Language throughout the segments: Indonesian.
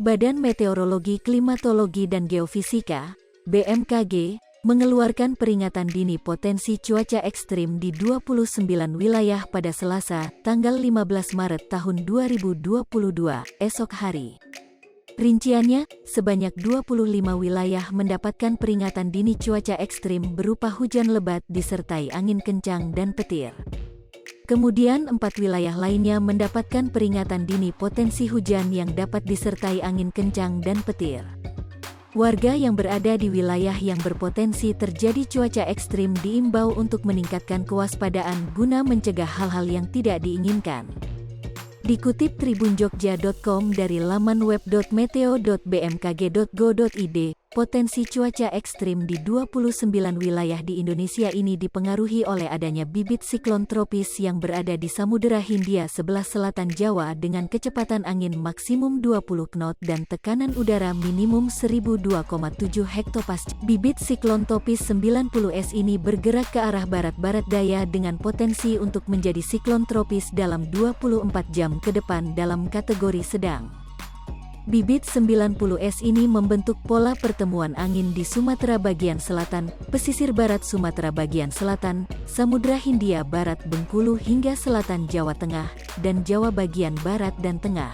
Badan Meteorologi, Klimatologi dan Geofisika (BMKG) mengeluarkan peringatan dini potensi cuaca ekstrim di 29 wilayah pada Selasa, tanggal 15 Maret tahun 2022, esok hari. Rinciannya, sebanyak 25 wilayah mendapatkan peringatan dini cuaca ekstrim berupa hujan lebat disertai angin kencang dan petir. Kemudian 4 wilayah lainnya mendapatkan peringatan dini potensi hujan yang dapat disertai angin kencang dan petir. Warga yang berada di wilayah yang berpotensi terjadi cuaca ekstrim diimbau untuk meningkatkan kewaspadaan guna mencegah hal-hal yang tidak diinginkan. Dikutip tribunjogja.com dari laman web.meteo.bmkg.go.id, potensi cuaca ekstrim di 29 wilayah di Indonesia ini dipengaruhi oleh adanya bibit siklon tropis yang berada di Samudera Hindia sebelah selatan Jawa dengan kecepatan angin maksimum 20 knot dan tekanan udara minimum 1002,7 hektopascal. Bibit siklon tropis 90S ini bergerak ke arah barat-barat daya dengan potensi untuk menjadi siklon tropis dalam 24 jam ke depan dalam kategori sedang. Bibit 90S ini membentuk pola pertemuan angin di Sumatera bagian selatan, pesisir barat Sumatera bagian selatan, Samudra Hindia Barat Bengkulu hingga selatan Jawa Tengah, dan Jawa bagian barat dan tengah.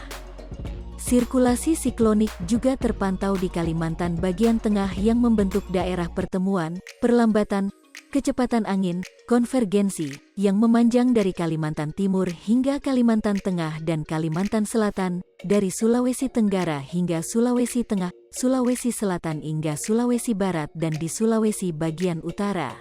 Sirkulasi siklonik juga terpantau di Kalimantan bagian tengah yang membentuk daerah pertemuan, perlambatan, kecepatan angin, konvergensi, yang memanjang dari Kalimantan Timur hingga Kalimantan Tengah dan Kalimantan Selatan, dari Sulawesi Tenggara hingga Sulawesi Tengah, Sulawesi Selatan hingga Sulawesi Barat dan di Sulawesi bagian utara.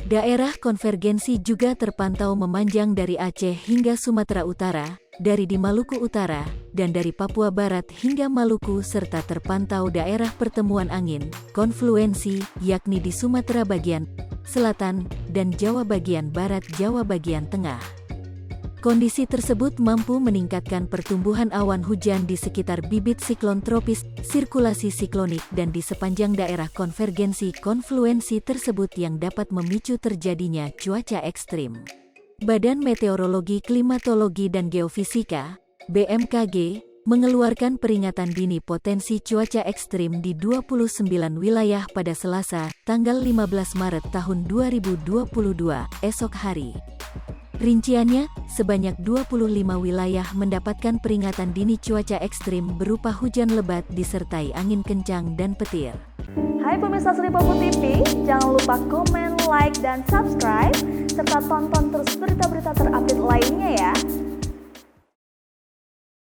Daerah konvergensi juga terpantau memanjang dari Aceh hingga Sumatera Utara, dari di Maluku Utara, dan dari Papua Barat hingga Maluku serta terpantau daerah pertemuan angin, konfluensi, yakni di Sumatera bagian selatan, dan Jawa bagian barat Jawa bagian tengah. Kondisi tersebut mampu meningkatkan pertumbuhan awan hujan di sekitar bibit siklon tropis, sirkulasi siklonik dan di sepanjang daerah konvergensi konfluensi tersebut yang dapat memicu terjadinya cuaca ekstrim. Badan Meteorologi, Klimatologi dan Geofisika (BMKG) mengeluarkan peringatan dini potensi cuaca ekstrim di 29 wilayah pada Selasa, tanggal 15 Maret tahun 2022, esok hari. Rinciannya, sebanyak 25 wilayah mendapatkan peringatan dini cuaca ekstrim berupa hujan lebat disertai angin kencang dan petir. Hai pemirsa Sri Popo TV, jangan lupa komen, like, dan subscribe, serta tonton terus berita-berita terbaru